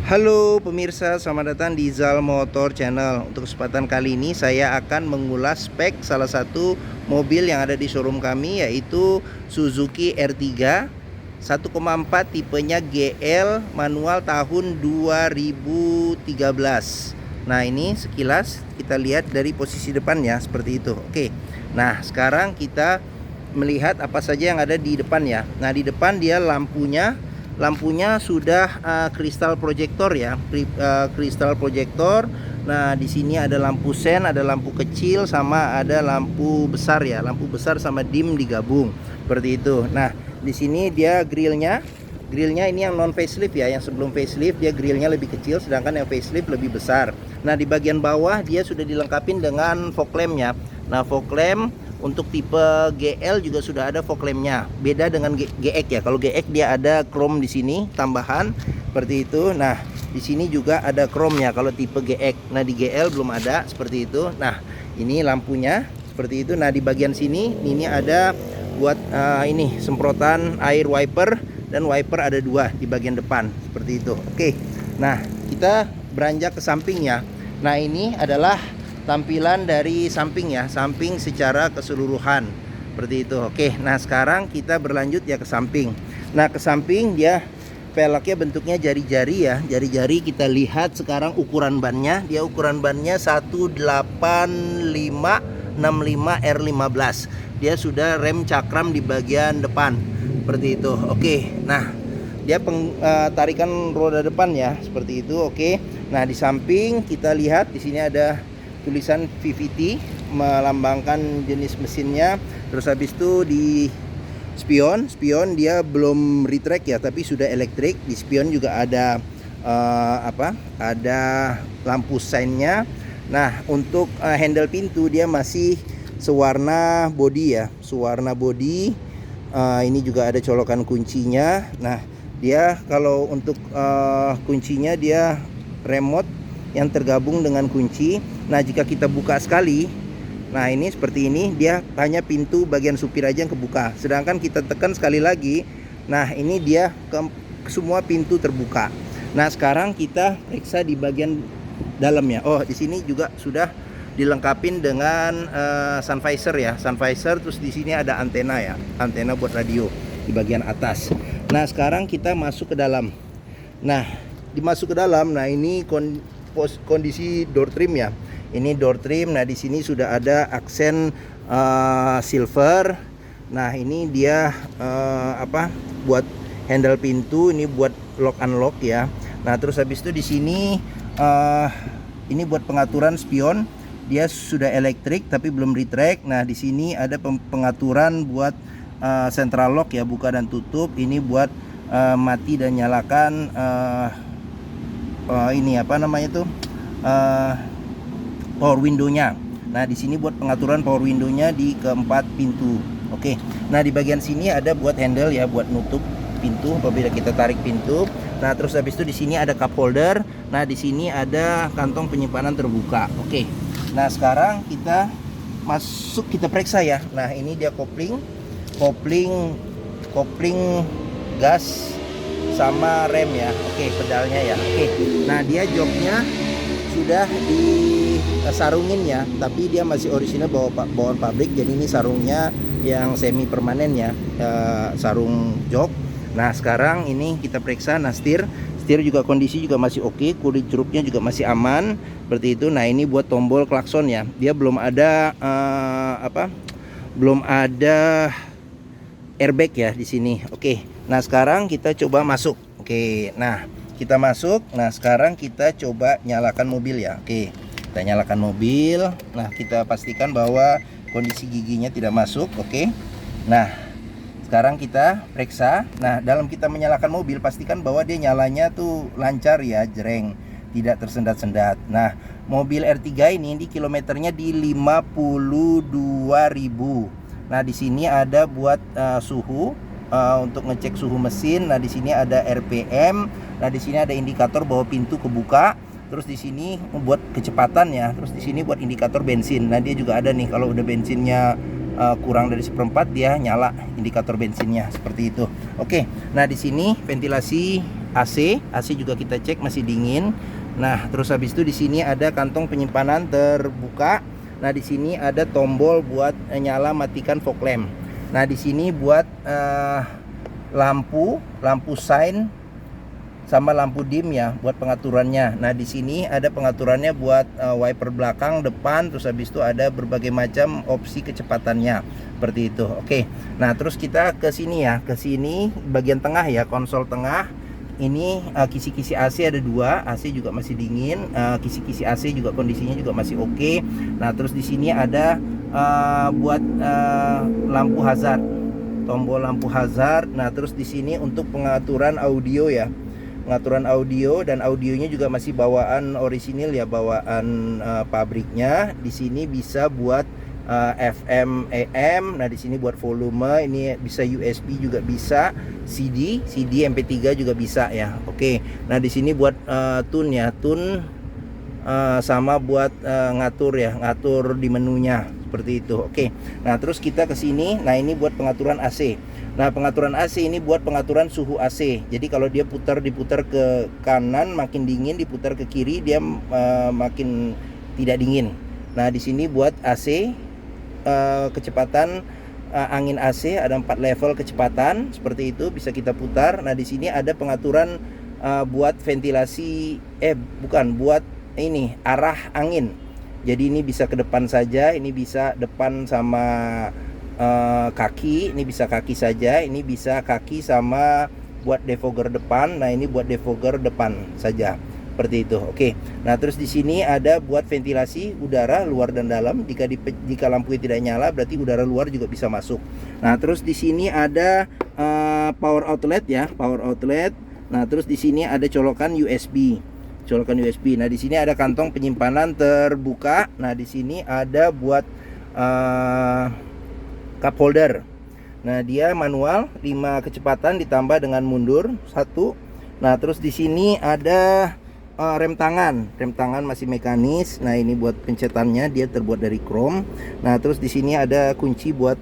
Halo pemirsa, selamat datang di Zal Motor Channel. Untuk kesempatan kali ini saya akan mengulas spek salah satu mobil yang ada di showroom kami, yaitu Suzuki R3 1,4 tipenya GL manual tahun 2013. Nah, ini sekilas kita lihat dari posisi depannya seperti itu. Oke. Nah, sekarang kita melihat apa saja yang ada di depan ya. Nah, di depan dia lampunya sudah kristal proyektor ya, kristal proyektor. Nah, di sini ada lampu sen, ada lampu kecil, sama ada lampu besar ya. Lampu besar sama dim digabung seperti itu. Nah, di sini dia grillnya ini yang non facelift ya. Yang sebelum facelift dia grillnya lebih kecil, sedangkan yang facelift lebih besar. Nah, di bagian bawah dia sudah dilengkapi dengan fog lampnya. Nah, fog lamp untuk tipe GL juga sudah ada fog lampnya. Beda dengan GX ya. Kalau GX dia ada chrome di sini tambahan seperti itu. Nah, di sini juga ada chrome-nya kalau tipe GX. Nah, di GL belum ada seperti itu. Nah, ini lampunya seperti itu. Nah, di bagian sini ini ada buat ini semprotan air wiper, dan wiper ada dua di bagian depan seperti itu. Oke. Nah, kita beranjak ke samping ya. Nah, ini adalah tampilan dari samping ya, samping secara keseluruhan seperti itu. Oke, nah sekarang kita berlanjut ya ke samping. Nah, ke samping dia peleknya bentuknya jari-jari ya, jari-jari. Kita lihat sekarang ukuran bannya, dia ukuran bannya 18565 R15. Dia sudah rem cakram di bagian depan seperti itu. Oke, nah dia tarikan roda depan ya seperti itu. Oke, nah di samping kita lihat di sini ada tulisan VVT melambangkan jenis mesinnya. Terus habis itu di spion dia belum retract ya, tapi sudah elektrik. Di spion juga ada ada lampu seinnya. Nah, untuk handle pintu dia masih sewarna body ya, sewarna body. Ini juga ada colokan kuncinya. Nah, dia kalau untuk kuncinya dia remote yang tergabung dengan kunci. Nah, jika kita buka sekali, nah ini seperti ini, dia hanya pintu bagian supir aja yang kebuka. Sedangkan kita tekan sekali lagi, nah ini dia semua pintu terbuka. Nah, sekarang kita periksa di bagian dalamnya. Oh, di sini juga sudah dilengkapi dengan sun visor ya, sun visor. Terus di sini ada antena ya, antena buat radio di bagian atas. Nah, sekarang kita masuk ke dalam. Nah, dimasuk ke dalam. Nah, ini kondisi door trim ya. Ini door trim. Nah, di sini sudah ada aksen silver. Nah, ini dia buat handle pintu, ini buat lock unlock ya. Nah, terus habis itu di sini ini buat pengaturan spion. Dia sudah elektrik tapi belum retract. Nah, di sini ada pengaturan buat central lock ya, buka dan tutup. Ini buat mati dan nyalakan ini apa namanya tuh power window-nya. Nah, di sini buat pengaturan power window-nya di keempat pintu. Oke. Nah, di bagian sini ada buat handle ya, buat nutup pintu apabila kita tarik pintu. Nah, terus habis itu di sini ada cup holder. Nah, di sini ada kantong penyimpanan terbuka. Oke. Nah, sekarang kita masuk, kita periksa ya. Nah, ini dia kopling gas sama rem ya. Oke, pedalnya ya. Oke. Nah, dia joknya sudah disarungin ya, tapi dia masih orisinal bawaan pabrik. Jadi ini sarungnya yang semi permanen ya, sarung jok. Nah, sekarang ini kita periksa. Nah, setir juga kondisi juga masih oke, kulit cerupnya juga masih aman seperti itu. Nah, ini buat tombol klakson ya, dia belum ada belum ada airbag ya di sini. Oke. Nah, sekarang kita coba masuk. Oke. Nah, kita masuk. Nah, sekarang kita coba nyalakan mobil ya. Oke. Kita nyalakan mobil. Nah, kita pastikan bahwa kondisi giginya tidak masuk. Oke. Nah, sekarang kita periksa. Nah, dalam kita menyalakan mobil, pastikan bahwa dia nyalanya tuh lancar ya, jreng, tidak tersendat-sendat. Nah, mobil R3 ini di kilometernya di 52.000. Nah, di sini ada buat suhu untuk ngecek suhu mesin. Nah, di sini ada RPM. Nah, di sini ada indikator bahwa pintu kebuka. Terus di sini buat kecepatan ya. Terus di sini buat indikator bensin. Nah, dia juga ada nih, kalau udah bensinnya kurang dari seperempat dia nyala indikator bensinnya seperti itu. Oke. Nah, di sini ventilasi AC. AC juga kita cek masih dingin. Nah, terus habis itu di sini ada kantong penyimpanan terbuka. Nah, di sini ada tombol buat nyala matikan fog lamp. Nah, di sini buat lampu sign sama lampu dim ya, buat pengaturannya. Nah, di sini ada pengaturannya buat wiper belakang, depan, terus habis itu ada berbagai macam opsi kecepatannya. Seperti itu. Oke. Nah, terus kita ke sini ya. Ke sini bagian tengah ya, konsol tengah. Ini kisi-kisi AC ada 2, AC juga masih dingin. Kisi-kisi AC juga kondisinya juga masih oke. Nah, terus di sini ada buat lampu hazard, tombol lampu hazard. Nah, terus di sini untuk pengaturan audio ya, pengaturan audio, dan audionya juga masih bawaan orisinil ya, bawaan pabriknya. Di sini bisa buat FM, AM. Nah, di sini buat volume, ini bisa USB juga bisa, CD, MP3 juga bisa ya. Oke. Nah, di sini buat tune ya, tune sama buat ngatur ya, ngatur di menunya seperti itu. Oke. Nah, terus kita ke sini. Nah, ini buat pengaturan AC. Nah, pengaturan AC ini buat pengaturan suhu AC. Jadi kalau dia diputar ke kanan makin dingin, diputar ke kiri dia makin tidak dingin. Nah, di sini buat AC, kecepatan angin AC ada 4 level kecepatan seperti itu, bisa kita putar. Nah, di sini ada pengaturan buat ventilasi, buat ini arah angin. Jadi ini bisa ke depan saja, ini bisa depan sama kaki, ini bisa kaki saja, ini bisa kaki sama buat defogger depan. Nah, ini buat defogger depan saja. Seperti itu. Oke. Nah, terus di sini ada buat ventilasi udara luar dan dalam. Jika lampunya tidak nyala berarti udara luar juga bisa masuk. Nah, terus di sini ada power outlet ya, power outlet. Nah, terus di sini ada colokan USB. Colokan USB. Nah, di sini ada kantong penyimpanan terbuka. Nah, di sini ada buat cup holder. Nah, dia manual 5 kecepatan ditambah dengan mundur 1. Nah, terus di sini ada rem tangan masih mekanis. Nah, ini buat pencetannya dia terbuat dari krom. Nah, terus di sini ada kunci buat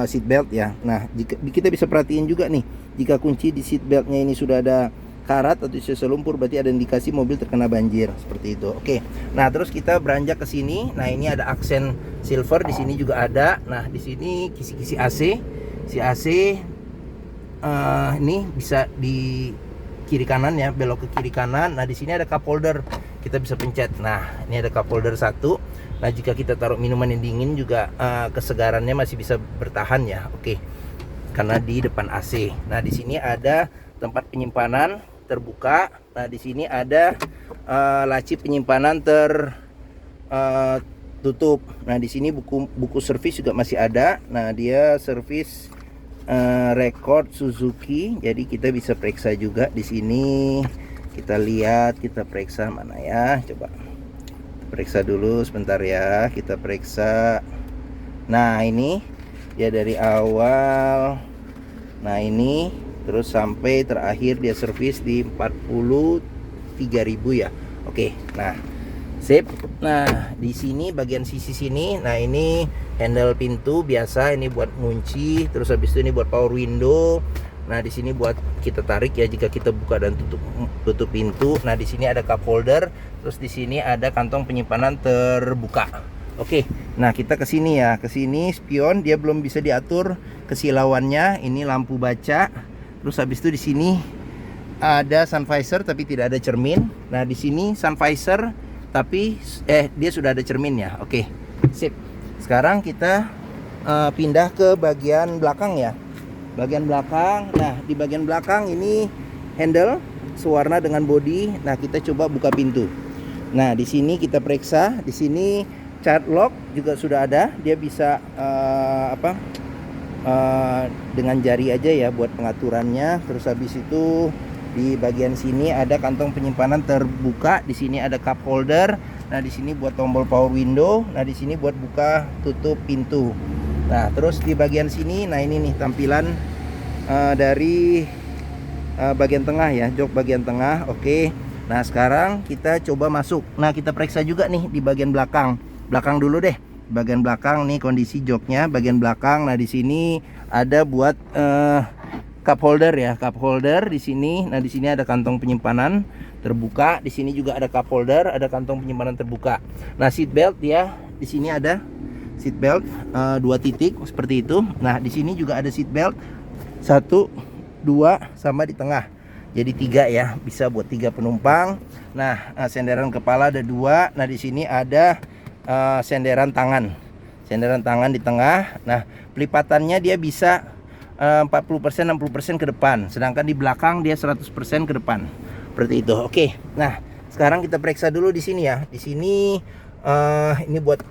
seat belt ya. Nah, kita bisa perhatiin juga nih, jika kunci di seat beltnya ini sudah ada karat atau sisa lumpur, berarti ada indikasi mobil terkena banjir seperti itu. Oke. Nah, terus kita beranjak ke sini. Nah, ini ada aksen silver, di sini juga ada. Nah, di sini kisi-kisi AC. Si AC ini bisa di kiri kanan ya, belok ke kiri kanan. Nah, di sini ada cup holder, kita bisa pencet. Nah, ini ada cup holder 1. Nah, jika kita taruh minuman yang dingin juga kesegarannya masih bisa bertahan ya. Oke. Karena di depan AC. Nah, di sini ada tempat penyimpanan terbuka. Nah, di sini ada laci penyimpanan tertutup. Nah, di sini buku servis juga masih ada. Nah, dia servis record Suzuki, jadi kita bisa periksa juga di sini. Kita lihat, kita periksa mana ya, coba periksa dulu sebentar ya, kita periksa. Nah, ini ya dari awal, nah ini terus sampai terakhir dia servis di 43.000 ya. Oke. Nah, sip. Nah, di sini bagian sisi sini, nah ini handle pintu biasa, ini buat kunci. Terus habis itu ini buat power window. Nah, di sini buat kita tarik ya jika kita buka dan tutup pintu. Nah, di sini ada cup holder. Terus di sini ada kantong penyimpanan terbuka. Oke. Nah, kita ke sini ya. Ke sini spion, dia belum bisa diatur kesilauannya. Ini lampu baca. Terus habis itu di sini ada sun visor tapi tidak ada cermin. Nah, di sini sun visor tapi dia sudah ada cermin ya. Oke. Sip. Sekarang kita pindah ke bagian belakang ya. Bagian belakang. Nah, di bagian belakang ini handle sewarna dengan bodi. Nah, kita coba buka pintu. Nah, di sini kita periksa. Di sini child lock juga sudah ada. Dia bisa dengan jari aja ya buat pengaturannya. Terus habis itu di bagian sini ada kantong penyimpanan terbuka. Di sini ada cup holder. Nah, di sini buat tombol power window. Nah, di sini buat buka tutup pintu. Nah, terus di bagian sini, nah ini nih tampilan dari bagian tengah ya, jok bagian tengah. Oke. Nah, sekarang kita coba masuk. Nah, kita periksa juga nih di bagian belakang. Belakang dulu deh. Bagian belakang nih kondisi joknya, bagian belakang. Nah, di sini ada buat cup holder ya, cup holder di sini. Nah, di sini ada kantong penyimpanan terbuka, di sini juga ada cup holder, ada kantong penyimpanan terbuka. Nah, seat belt ya, di sini ada seat belt 2 titik seperti itu. Nah, di sini juga ada seat belt 1, 2 sama di tengah. Jadi 3 ya, bisa buat 3 penumpang. Nah, senderan kepala ada 2. Nah, di sini ada senderan tangan. Senderan tangan di tengah. Nah, pelipatannya dia bisa 40% 60% ke depan, sedangkan di belakang dia 100% ke depan. Seperti itu. Oke. Nah, sekarang kita periksa dulu di sini ya. Di sini ini buat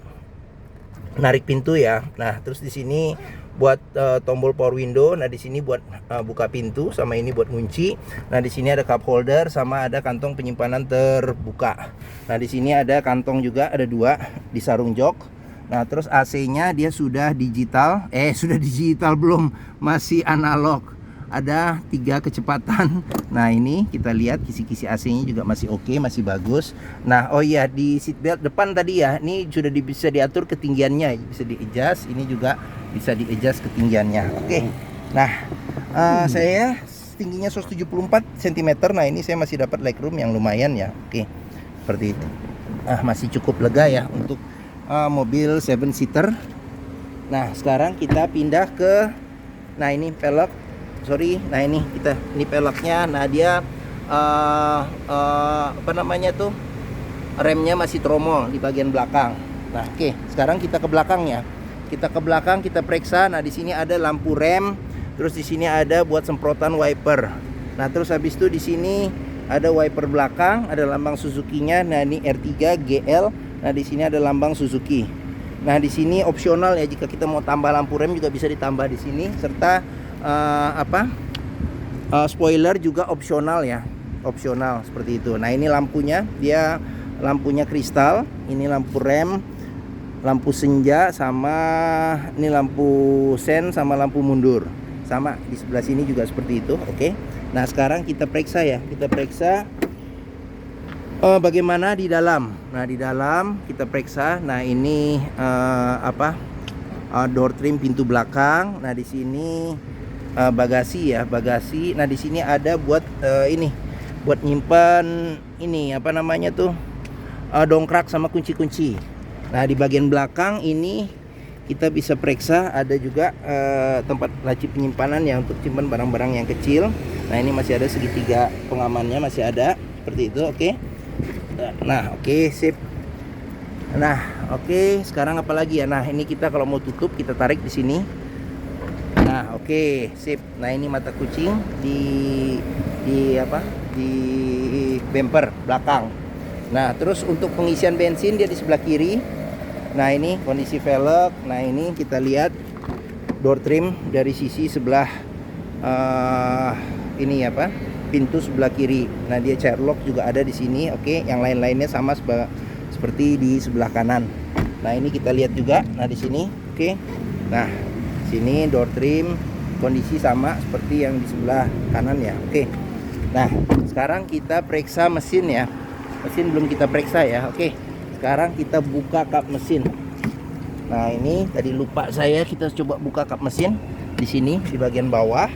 narik pintu ya. Nah, terus di sini buat tombol power window. Nah, di sini buat buka pintu, sama ini buat kunci. Nah, di sini ada cup holder sama ada kantong penyimpanan terbuka. Nah, di sini ada kantong juga, ada 2 di sarung jok. Nah, terus AC-nya dia sudah digital. Sudah digital belum, masih analog. Ada 3 kecepatan. Nah, ini kita lihat kisi-kisi AC-nya juga masih oke, masih bagus. Nah, oh iya, di seat belt depan tadi ya, ini sudah bisa diatur ketinggiannya, bisa di-adjust. Ini juga bisa di-adjust ketinggiannya. Oke. Nah, saya tingginya 174 cm. Nah, ini saya masih dapat legroom yang lumayan ya. Oke. Seperti itu. Masih cukup lega ya untuk mobil 7 seater. Nah, sekarang kita pindah ke, nah ini pelek, nah ini peleknya. Nah, dia apa namanya tuh, remnya masih tromol di bagian belakang. Nah, oke, sekarang kita ke belakang ya. Kita ke belakang, kita periksa. Nah, di sini ada lampu rem, terus di sini ada buat semprotan wiper. Nah, terus habis itu di sini ada wiper belakang, ada lambang Suzuki-nya. Nah, ini R3 GL. Nah, di sini ada lambang Suzuki. Nah, di sini opsional ya, jika kita mau tambah lampu rem juga bisa ditambah di sini, serta spoiler juga opsional ya, opsional seperti itu. Nah, ini lampunya, dia lampunya kristal. Ini lampu rem, lampu senja, sama ini lampu sen sama lampu mundur. Sama di sebelah sini juga seperti itu. Oke. Nah, sekarang kita periksa ya, kita periksa bagaimana di dalam. Nah, di dalam kita periksa. Nah, ini door trim pintu belakang. Nah, di sini bagasi ya, bagasi. Nah, di sini ada buat ini, buat nyimpan ini apa namanya tuh, dongkrak sama kunci-kunci. Nah, di bagian belakang ini kita bisa periksa ada juga tempat laci penyimpanan ya, untuk simpan barang-barang yang kecil. Nah, ini masih ada segitiga pengamannya, masih ada seperti itu. Oke. Nah, oke, sip. Nah, oke, sekarang apa lagi ya? Nah, ini kita kalau mau tutup kita tarik di sini. Nah, oke, sip. Nah, ini mata kucing di bumper belakang. Nah, terus untuk pengisian bensin dia di sebelah kiri. Nah, ini kondisi velg. Nah, ini kita lihat door trim dari sisi sebelah ini pintu sebelah kiri. Nah, dia chair lock juga ada di sini. Oke, yang lain-lainnya sama seperti di sebelah kanan. Nah, ini kita lihat juga. Nah, di sini. Oke. Nah, sini door trim kondisi sama seperti yang di sebelah kanan ya. Oke. Nah, sekarang kita periksa mesin ya. Mesin belum kita periksa ya. Oke. Sekarang kita buka kap mesin. Nah, ini tadi lupa saya, kita coba buka kap mesin di sini di bagian bawah.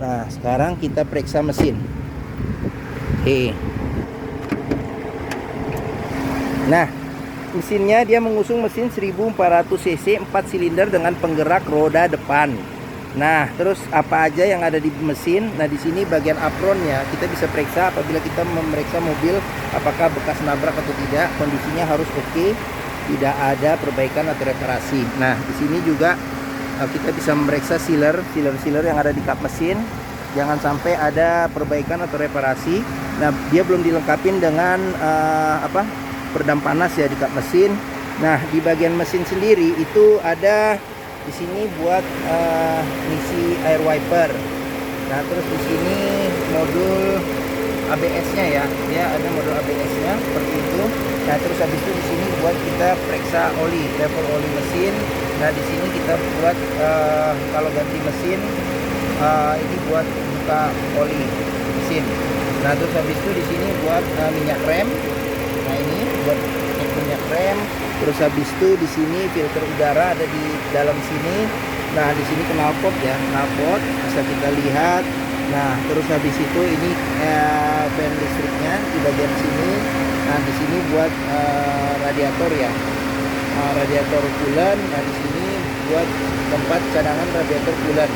Nah, sekarang kita periksa mesin. Oke. Nah, mesinnya dia mengusung mesin 1400 cc 4 silinder dengan penggerak roda depan. Nah, terus apa aja yang ada di mesin? Nah, di sini bagian apronnya kita bisa periksa apabila kita memeriksa mobil apakah bekas nabrak atau tidak. Kondisinya harus oke, tidak ada perbaikan atau reparasi. Nah, di sini juga kita bisa memeriksa sealer yang ada di kap mesin, jangan sampai ada perbaikan atau reparasi. Nah, dia belum dilengkapi dengan peredam panas ya di kap mesin. Nah, di bagian mesin sendiri itu ada di sini buat ngisi air wiper. Nah, terus di sini modul ABS-nya ya, dia ada modul ABS-nya seperti itu. Nah, terus habis itu di sini buat kita periksa oli, level oli mesin. Nah, di sini kita buat kalau ganti mesin ini buat buka oli mesin. Nah, terus habis itu di sini buat minyak rem. Nah, ini buat cek minyak rem. Terus habis itu di sini filter udara ada di dalam sini. Nah, di sini knalpot ya, knalpot bisa kita lihat. Nah, terus habis itu ini fan listriknya di bagian sini. Nah, di sini buat radiator ya, radiator coolant. Nah, di sini buat tempat cadangan radiator coolant.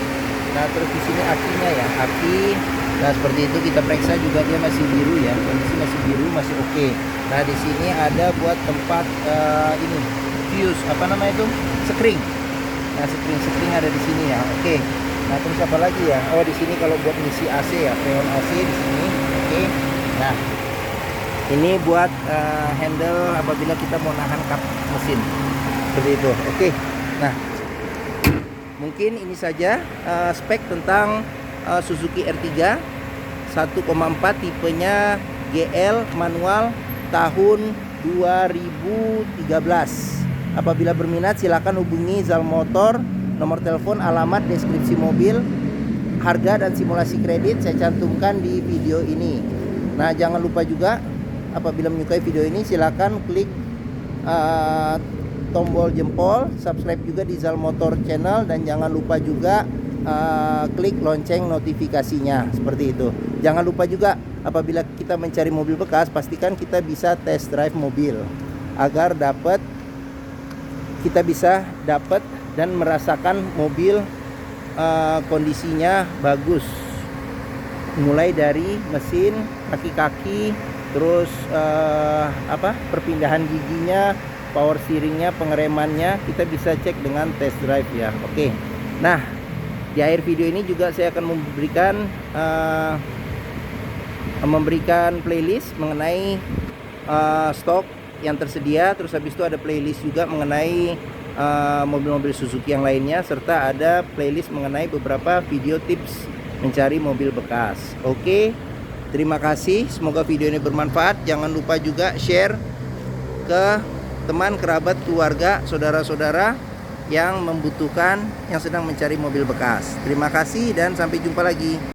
Nah, terus di sini akinya ya, aki. Nah, seperti itu kita periksa juga dia masih biru ya, kondisi masih biru, masih oke. Nah, di sini ada buat tempat ini fuse, apa namanya itu, sekring. Nah, sekring ada di sini ya, oke. Nah, terus apa lagi ya? Oh, di sini kalau buat ngisi AC ya, freon AC di sini, oke. Nah, ini buat handle apabila kita mau nahan kap mesin, seperti itu, oke. Nah, mungkin ini saja spek tentang Suzuki R3 1,4 tipenya GL manual tahun 2013. Apabila berminat silakan hubungi Zal Motor, nomor telepon, alamat, deskripsi mobil, harga dan simulasi kredit saya cantumkan di video ini. Nah, jangan lupa juga apabila menyukai video ini silakan klik tombol jempol, subscribe juga di Zal Motor channel, dan jangan lupa juga klik lonceng notifikasinya, seperti itu. Jangan lupa juga apabila kita mencari mobil bekas, pastikan kita bisa test drive mobil agar kita bisa dapat dan merasakan mobil kondisinya bagus, mulai dari mesin, kaki-kaki, terus perpindahan giginya, power steeringnya, pengeremannya, kita bisa cek dengan test drive ya. Oke. Nah, di akhir video ini juga saya akan memberikan playlist mengenai stok yang tersedia. Terus habis itu ada playlist juga mengenai mobil-mobil Suzuki yang lainnya, serta ada playlist mengenai beberapa video tips mencari mobil bekas. Oke, terima kasih, semoga video ini bermanfaat. Jangan lupa juga share ke teman, kerabat, keluarga, saudara-saudara yang membutuhkan, yang sedang mencari mobil bekas. Terima kasih dan sampai jumpa lagi.